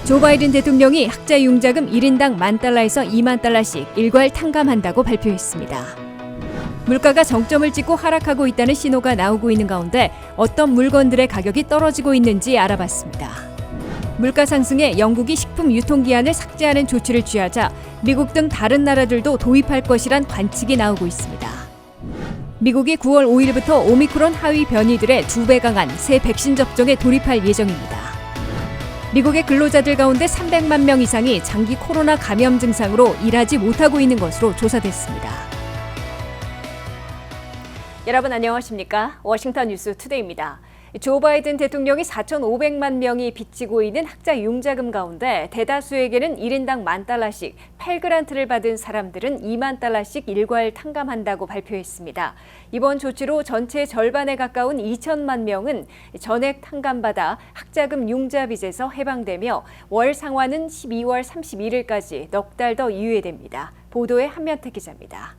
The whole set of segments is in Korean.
조 바이든 대통령이 학자 융자금 1인당 $10,000에서 $20,000씩 일괄 탕감한다고 발표했습니다. 물가가 정점을 찍고 하락하고 있다는 신호가 나오고 있는 가운데 어떤 물건들의 가격이 떨어지고 있는지 알아봤습니다. 물가 상승에 영국이 식품 유통기한을 삭제하는 조치를 취하자 미국 등 다른 나라들도 도입할 것이란 관측이 나오고 있습니다. 미국이 9월 5일부터 오미크론 하위 변이들의 2배 강한 새 백신 접종에 돌입할 예정입니다. 미국의 근로자들 가운데 300만 명 이상이 장기 코로나 감염 증상으로 일하지 못하고 있는 것으로 조사됐습니다. 여러분 안녕하십니까? 워싱턴 뉴스 투데이입니다. 조 바이든 대통령이 4,500만 명이 빚지고 있는 학자 융자금 가운데 대다수에게는 1인당 $10,000씩, 펠그란트를 받은 사람들은 $20,000씩 일괄 탕감한다고 발표했습니다. 이번 조치로 전체 절반에 가까운 2천만 명은 전액 탕감받아 학자금 융자 빚에서 해방되며 월 상환은 12월 31일까지 넉 달 더 유예됩니다. 보도에 한면택 기자입니다.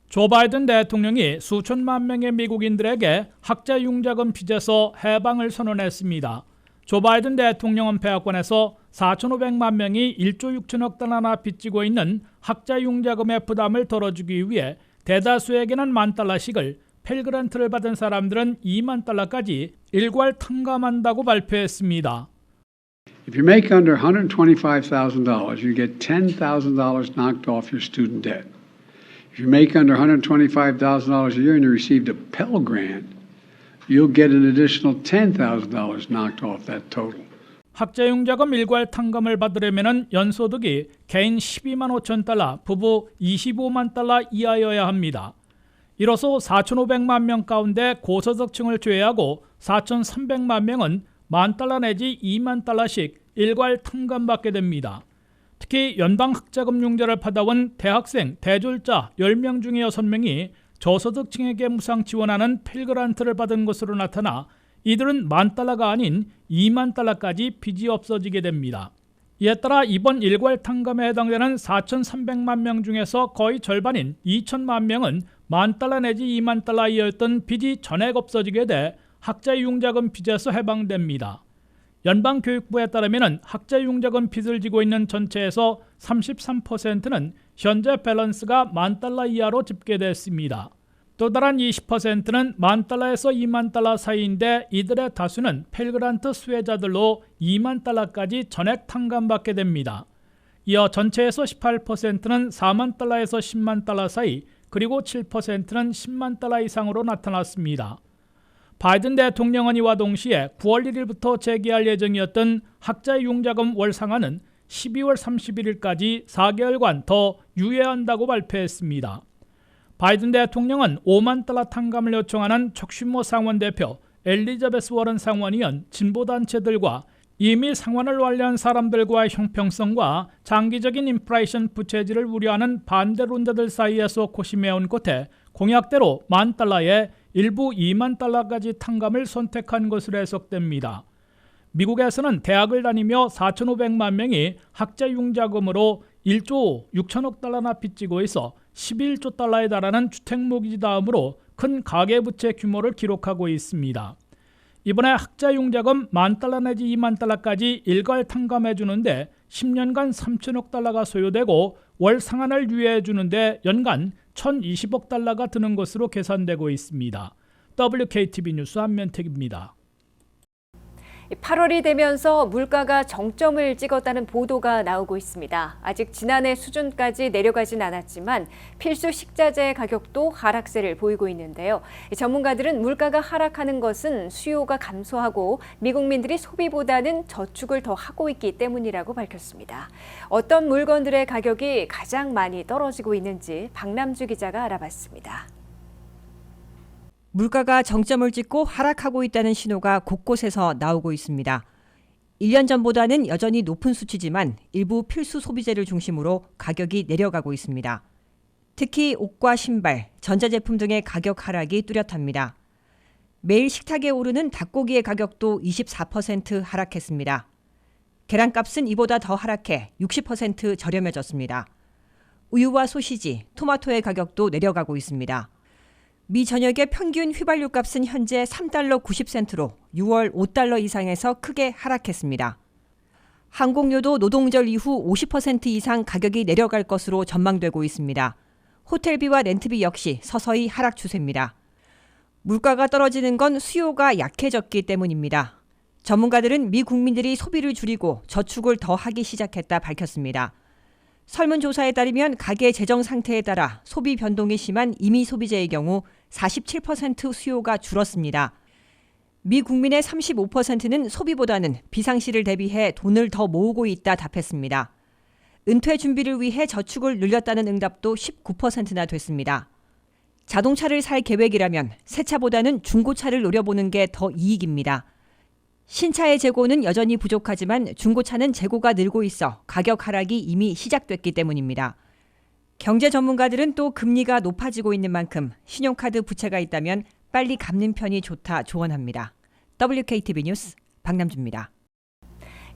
조 바이든 대통령이 수천만 명의 미국인들에게 학자 융자금 빚에서 해방을 선언했습니다. 조 바이든 대통령은 백악관에서 4,500만 명이 1조 6천억 달러나 빚지고 있는 학자 융자금의 부담을 덜어주기 위해 대다수에게는 $10,000씩을, 펠그란트를 받은 사람들은 $20,000까지 일괄 탕감한다고 발표했습니다. If you make under $125,000, you get $10,000 knocked off your student debt. If you make under $125,000 a year and you received a Pell Grant, you'll get an additional $10,000 knocked off that total. 학자 융자금 일괄 탕감을 받으려면 연소득이 개인 12만 5천 달러, 부부 25만 달러 이하여야 합니다. 이로써 4,500만 명 가운데 고소득층을 제외하고 4,300만 명은 $10,000 내지 $20,000씩 일괄 탕감받게 됩니다. 특히 연방 학자금 융자를 받아온 대학생, 대졸자 10명 중에 6명이 저소득층에게 무상 지원하는 펠그란트를 받은 것으로 나타나 이들은 $10,000가 아닌 $20,000까지 빚이 없어지게 됩니다. 이에 따라 이번 일괄 탕감에 해당되는 4,300만 명 중에서 거의 절반인 2천만 명은 $10,000 내지 $20,000 이하였던 빚이 전액 없어지게 돼 학자 융자금 빚에서 해방됩니다. 연방교육부에 따르면 학자 융자금 빚을 지고 있는 전체에서 33%는 현재 밸런스가 $10,000 이하로 집계됐습니다. 또 다른 20%는 $10,000에서 $20,000 사이인데 이들의 다수는 펠그란트 수혜자들로 $20,000까지 전액 탕감받게 됩니다. 이어 전체에서 18%는 $40,000에서 $100,000 사이, 그리고 7%는 $100,000 이상으로 나타났습니다. 바이든 대통령은 이와 동시에 9월 1일부터 재개할 예정이었던 학자 융자금 월 상한은 12월 31일까지 4개월간 더 유예한다고 발표했습니다. 바이든 대통령은 $50,000 탕감을 요청하는 척슈머 상원 대표, 엘리자베스 워런 상원의원, 진보단체들과 이미 상환을 완료한 사람들과의 형평성과 장기적인 인플레이션 부채질을 우려하는 반대론자들 사이에서 고심해온 끝에 공약대로 $10,000에 일부 $20,000까지 탕감을 선택한 것으로 해석됩니다. 미국에서는 대학을 다니며 4,500만 명이 학자 융자금으로 1조 6천억 달러나 빚지고 있어 11조 달러에 달하는 주택모기지 다음으로 큰 가계부채 규모를 기록하고 있습니다. 이번에 학자 융자금 $10,000 내지 $20,000까지 일괄 탕감해 주는데 10년간 3천억 달러가 소요되고 월 상한을 유예해 주는데 연간 1,020억 달러가 드는 것으로 계산되고 있습니다. WKTV 뉴스 한면택입니다. 8월이 되면서 물가가 정점을 찍었다는 보도가 나오고 있습니다. 아직 지난해 수준까지 내려가진 않았지만 필수 식자재 가격도 하락세를 보이고 있는데요. 전문가들은 물가가 하락하는 것은 수요가 감소하고 미국민들이 소비보다는 저축을 더 하고 있기 때문이라고 밝혔습니다. 어떤 물건들의 가격이 가장 많이 떨어지고 있는지 박남주 기자가 알아봤습니다. 물가가 정점을 찍고 하락하고 있다는 신호가 곳곳에서 나오고 있습니다. 1년 전보다는 여전히 높은 수치지만 일부 필수 소비재를 중심으로 가격이 내려가고 있습니다. 특히 옷과 신발, 전자제품 등의 가격 하락이 뚜렷합니다. 매일 식탁에 오르는 닭고기의 가격도 24% 하락했습니다. 계란값은 이보다 더 하락해 60% 저렴해졌습니다. 우유와 소시지, 토마토의 가격도 내려가고 있습니다. 미 전역의 평균 휘발유 값은 현재 $3.90로 6월 $5 이상에서 크게 하락했습니다. 항공료도 노동절 이후 50% 이상 가격이 내려갈 것으로 전망되고 있습니다. 호텔비와 렌트비 역시 서서히 하락 추세입니다. 물가가 떨어지는 건 수요가 약해졌기 때문입니다. 전문가들은 미 국민들이 소비를 줄이고 저축을 더 하기 시작했다 밝혔습니다. 설문조사에 따르면 가계 재정 상태에 따라 소비 변동이 심한 임의 소비자의 경우 47% 수요가 줄었습니다. 미 국민의 35%는 소비보다는 비상시를 대비해 돈을 더 모으고 있다 답했습니다. 은퇴 준비를 위해 저축을 늘렸다는 응답도 19%나 됐습니다. 자동차를 살 계획이라면 새 차보다는 중고차를 노려보는 게 더 이익입니다. 신차의 재고는 여전히 부족하지만 중고차는 재고가 늘고 있어 가격 하락이 이미 시작됐기 때문입니다. 경제 전문가들은 또 금리가 높아지고 있는 만큼 신용카드 부채가 있다면 빨리 갚는 편이 좋다 조언합니다. WKTV 뉴스 박남주입니다.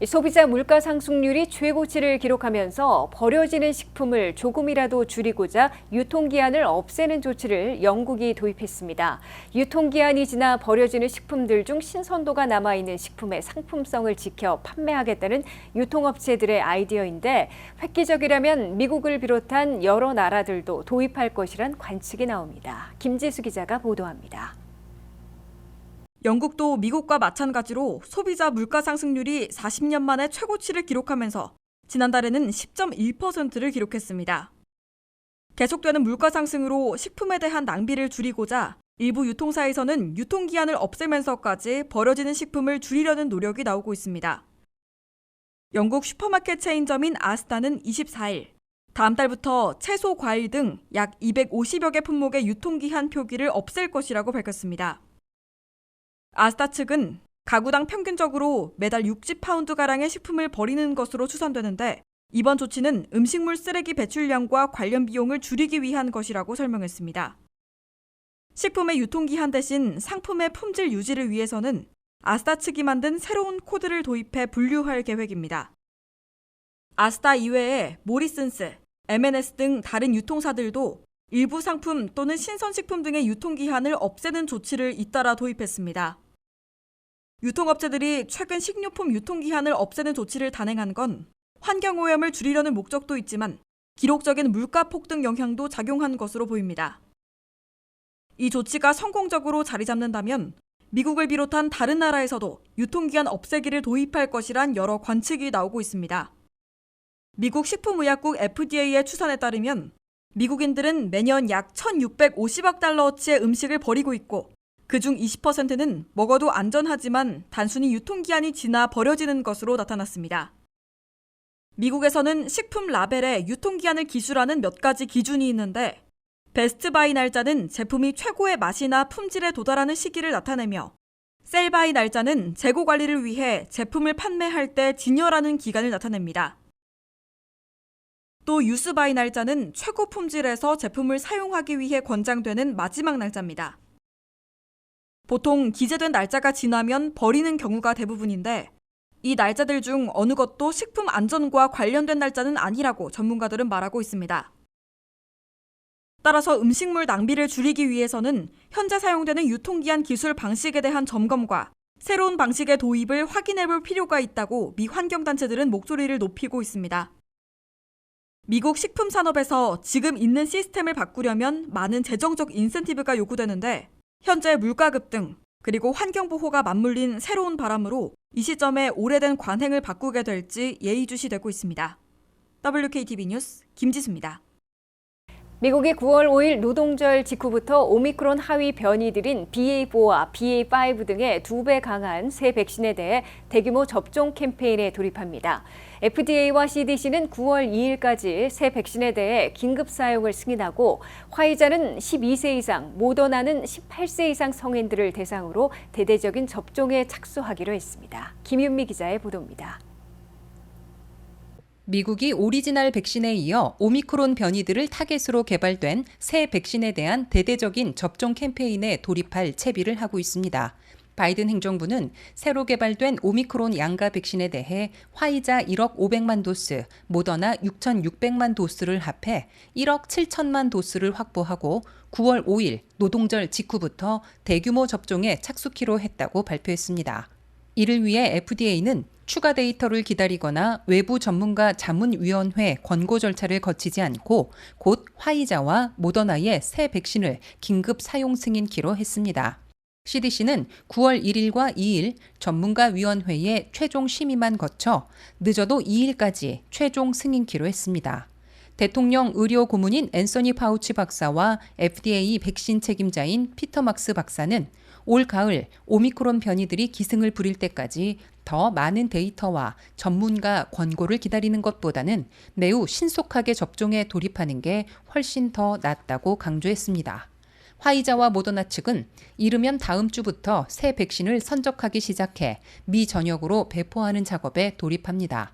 소비자 물가 상승률이 최고치를 기록하면서 버려지는 식품을 조금이라도 줄이고자 유통기한을 없애는 조치를 영국이 도입했습니다. 유통기한이 지나 버려지는 식품들 중 신선도가 남아있는 식품의 상품성을 지켜 판매하겠다는 유통업체들의 아이디어인데 획기적이라면 미국을 비롯한 여러 나라들도 도입할 것이란 관측이 나옵니다. 김지수 기자가 보도합니다. 영국도 미국과 마찬가지로 소비자 물가 상승률이 40년 만에 최고치를 기록하면서 지난달에는 10.1%를 기록했습니다. 계속되는 물가 상승으로 식품에 대한 낭비를 줄이고자 일부 유통사에서는 유통기한을 없애면서까지 버려지는 식품을 줄이려는 노력이 나오고 있습니다. 영국 슈퍼마켓 체인점인 아스다는 24일, 다음 달부터 채소, 과일 등 약 250여 개 품목의 유통기한 표기를 없앨 것이라고 밝혔습니다. 아스다 측은 가구당 평균적으로 매달 60파운드가량의 식품을 버리는 것으로 추산되는데 이번 조치는 음식물 쓰레기 배출량과 관련 비용을 줄이기 위한 것이라고 설명했습니다. 식품의 유통기한 대신 상품의 품질 유지를 위해서는 아스다 측이 만든 새로운 코드를 도입해 분류할 계획입니다. 아스다 이외에 모리슨스, M&S 등 다른 유통사들도 일부 상품 또는 신선식품 등의 유통기한을 없애는 조치를 잇따라 도입했습니다. 유통업체들이 최근 식료품 유통기한을 없애는 조치를 단행한 건 환경오염을 줄이려는 목적도 있지만 기록적인 물가 폭등 영향도 작용한 것으로 보입니다. 이 조치가 성공적으로 자리 잡는다면 미국을 비롯한 다른 나라에서도 유통기한 없애기를 도입할 것이란 여러 관측이 나오고 있습니다. 미국 식품의약국 FDA의 추산에 따르면 미국인들은 매년 약 1,650억 달러어치의 음식을 버리고 있고 그중 20%는 먹어도 안전하지만 단순히 유통기한이 지나 버려지는 것으로 나타났습니다. 미국에서는 식품 라벨에 유통기한을 기술하는 몇 가지 기준이 있는데 베스트 바이 날짜는 제품이 최고의 맛이나 품질에 도달하는 시기를 나타내며 셀 바이 날짜는 재고 관리를 위해 제품을 판매할 때 진열하는 기간을 나타냅니다. 또 유스 바이 날짜는 최고 품질에서 제품을 사용하기 위해 권장되는 마지막 날짜입니다. 보통 기재된 날짜가 지나면 버리는 경우가 대부분인데 이 날짜들 중 어느 것도 식품 안전과 관련된 날짜는 아니라고 전문가들은 말하고 있습니다. 따라서 음식물 낭비를 줄이기 위해서는 현재 사용되는 유통기한 기술 방식에 대한 점검과 새로운 방식의 도입을 확인해 볼 필요가 있다고 미 환경단체들은 목소리를 높이고 있습니다. 미국 식품산업에서 지금 있는 시스템을 바꾸려면 많은 재정적 인센티브가 요구되는데 현재 물가 급등 그리고 환경보호가 맞물린 새로운 바람으로 이 시점에 오래된 관행을 바꾸게 될지 예의주시되고 있습니다. WKTV 뉴스 김지수입니다. 미국이 9월 5일 노동절 직후부터 오미크론 하위 변이들인 BA4와 BA5 등의 2배 강한 새 백신에 대해 대규모 접종 캠페인에 돌입합니다. FDA와 CDC는 9월 2일까지 새 백신에 대해 긴급 사용을 승인하고 화이자는 12세 이상, 모더나는 18세 이상 성인들을 대상으로 대대적인 접종에 착수하기로 했습니다. 김윤미 기자의 보도입니다. 미국이 오리지널 백신에 이어 오미크론 변이들을 타겟으로 개발된 새 백신에 대한 대대적인 접종 캠페인에 돌입할 채비를 하고 있습니다. 바이든 행정부는 새로 개발된 오미크론 양가 백신에 대해 화이자 1억 500만 도스, 모더나 6,600만 도스를 합해 1억 7천만 도스를 확보하고 9월 5일 노동절 직후부터 대규모 접종에 착수키로 했다고 발표했습니다. 이를 위해 FDA는 추가 데이터를 기다리거나 외부 전문가 자문위원회 권고 절차를 거치지 않고 곧 화이자와 모더나의 새 백신을 긴급 사용 승인키로 했습니다. CDC는 9월 1일과 2일 전문가위원회의 최종 심의만 거쳐 늦어도 2일까지 최종 승인키로 했습니다. 대통령 의료 고문인 앤서니 파우치 박사와 FDA 백신 책임자인 피터 막스 박사는 올 가을 오미크론 변이들이 기승을 부릴 때까지 더 많은 데이터와 전문가 권고를 기다리는 것보다는 매우 신속하게 접종에 돌입하는 게 훨씬 더 낫다고 강조했습니다. 화이자와 모더나 측은 이르면 다음 주부터 새 백신을 선적하기 시작해 미 전역으로 배포하는 작업에 돌입합니다.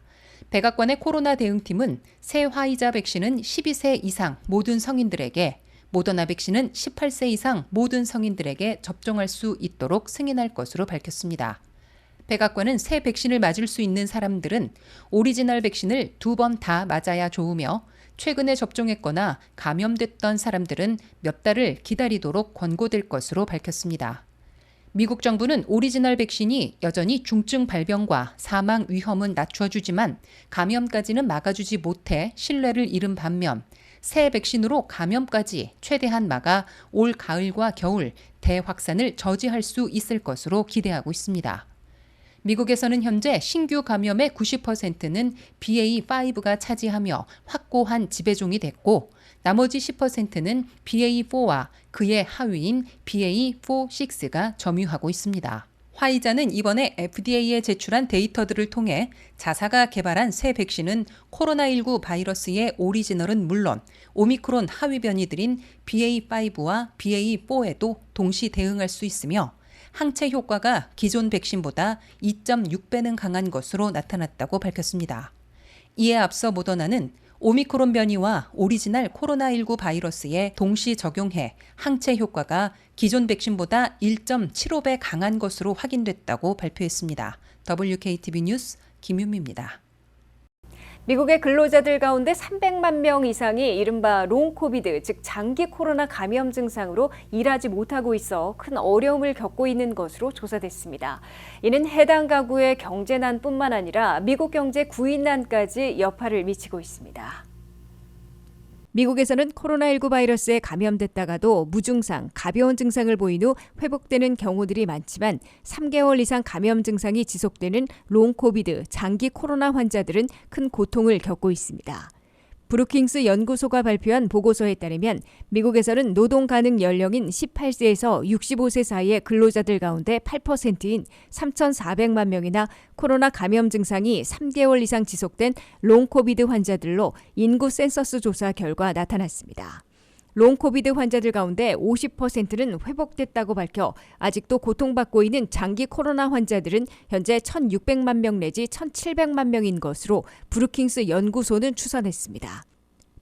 백악관의 코로나 대응팀은 새 화이자 백신은 12세 이상 모든 성인들에게, 모더나 백신은 18세 이상 모든 성인들에게 접종할 수 있도록 승인할 것으로 밝혔습니다. 백악관은 새 백신을 맞을 수 있는 사람들은 오리지널 백신을 2번 다 맞아야 좋으며 최근에 접종했거나 감염됐던 사람들은 몇 달을 기다리도록 권고될 것으로 밝혔습니다. 미국 정부는 오리지널 백신이 여전히 중증 발병과 사망 위험은 낮춰주지만 감염까지는 막아주지 못해 신뢰를 잃은 반면 새 백신으로 감염까지 최대한 막아 올 가을과 겨울 대확산을 저지할 수 있을 것으로 기대하고 있습니다. 미국에서는 현재 신규 감염의 90%는 BA5가 차지하며 확고한 지배종이 됐고 나머지 10%는 BA4와 그의 하위인 BA4-6가 점유하고 있습니다. 화이자는 이번에 FDA에 제출한 데이터들을 통해 자사가 개발한 새 백신은 코로나19 바이러스의 오리지널은 물론 오미크론 하위 변이들인 BA5와 BA4에도 동시 대응할 수 있으며 항체 효과가 기존 백신보다 2.6배는 강한 것으로 나타났다고 밝혔습니다. 이에 앞서 모더나는 오미크론 변이와 오리지널 코로나19 바이러스에 동시 적용해 항체 효과가 기존 백신보다 1.75배 강한 것으로 확인됐다고 발표했습니다. WKTV 뉴스 김윤미입니다. 미국의 근로자들 가운데 300만 명 이상이 이른바 롱 코비드, 즉 장기 코로나 감염 증상으로 일하지 못하고 있어 큰 어려움을 겪고 있는 것으로 조사됐습니다. 이는 해당 가구의 경제난뿐만 아니라 미국 경제 구인난까지 여파를 미치고 있습니다. 미국에서는 코로나19 바이러스에 감염됐다가도 무증상, 가벼운 증상을 보인 후 회복되는 경우들이 많지만 3개월 이상 감염 증상이 지속되는 롱 코비드, 장기 코로나 환자들은 큰 고통을 겪고 있습니다. 브루킹스 연구소가 발표한 보고서에 따르면 미국에서는 노동 가능 연령인 18세에서 65세 사이의 근로자들 가운데 8%인 3,400만 명이나 코로나 감염 증상이 3개월 이상 지속된 롱 코비드 환자들로 인구 센서스 조사 결과 나타났습니다. 롱 코비드 환자들 가운데 50%는 회복됐다고 밝혀 아직도 고통받고 있는 장기 코로나 환자들은 현재 1,600만 명 내지 1,700만 명인 것으로 브루킹스 연구소는 추산했습니다.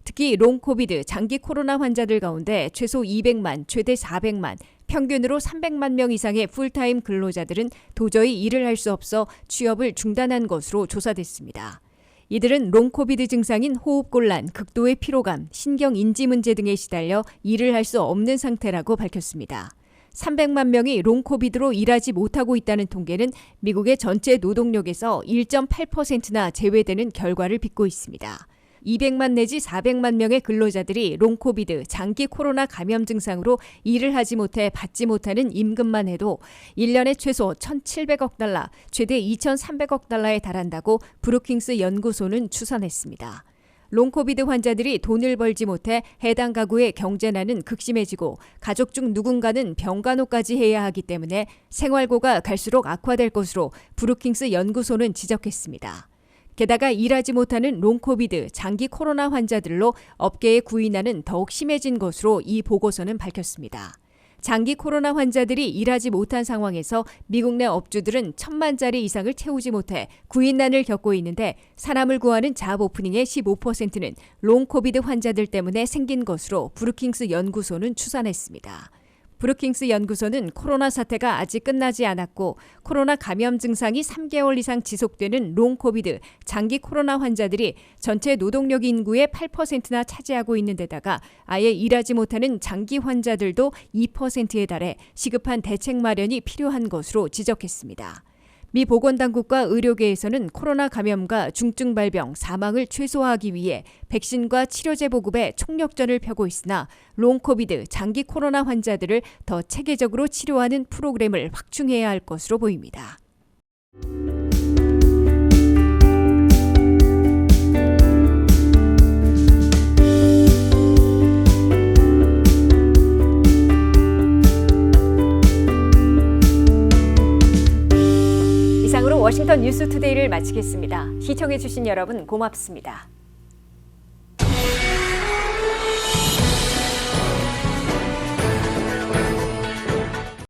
특히 롱 코비드, 장기 코로나 환자들 가운데 최소 200만, 최대 400만, 평균으로 300만 명 이상의 풀타임 근로자들은 도저히 일을 할 수 없어 취업을 중단한 것으로 조사됐습니다. 이들은 롱 코비드 증상인 호흡곤란, 극도의 피로감, 신경 인지 문제 등에 시달려 일을 할 수 없는 상태라고 밝혔습니다. 300만 명이 롱 코비드로 일하지 못하고 있다는 통계는 미국의 전체 노동력에서 1.8%나 제외되는 결과를 빚고 있습니다. 200만 내지 400만 명의 근로자들이 롱 코비드, 장기 코로나 감염 증상으로 일을 하지 못해 받지 못하는 임금만 해도 1년에 최소 1,700억 달러, 최대 2,300억 달러에 달한다고 브루킹스 연구소는 추산했습니다. 롱 코비드 환자들이 돈을 벌지 못해 해당 가구의 경제난은 극심해지고 가족 중 누군가는 병간호까지 해야 하기 때문에 생활고가 갈수록 악화될 것으로 브루킹스 연구소는 지적했습니다. 게다가 일하지 못하는 롱 코비드, 장기 코로나 환자들로 업계의 구인난은 더욱 심해진 것으로 이 보고서는 밝혔습니다. 장기 코로나 환자들이 일하지 못한 상황에서 미국 내 업주들은 1,000만짜리 이상을 채우지 못해 구인난을 겪고 있는데 사람을 구하는 잡 오프닝의 15%는 롱 코비드 환자들 때문에 생긴 것으로 브루킹스 연구소는 추산했습니다. 브루킹스 연구소는 코로나 사태가 아직 끝나지 않았고 코로나 감염 증상이 3개월 이상 지속되는 롱 코비드, 장기 코로나 환자들이 전체 노동력 인구의 8%나 차지하고 있는 데다가 아예 일하지 못하는 장기 환자들도 2%에 달해 시급한 대책 마련이 필요한 것으로 지적했습니다. 미 보건당국과 의료계에서는 코로나 감염과 중증 발병, 사망을 최소화하기 위해 백신과 치료제 보급에 총력전을 펴고 있으나 롱코비드, 장기 코로나 환자들을 더 체계적으로 치료하는 프로그램을 확충해야 할 것으로 보입니다. 이상으로 워싱턴 뉴스투데이를 마치겠습니다. 시청해주신 여러분 고맙습니다.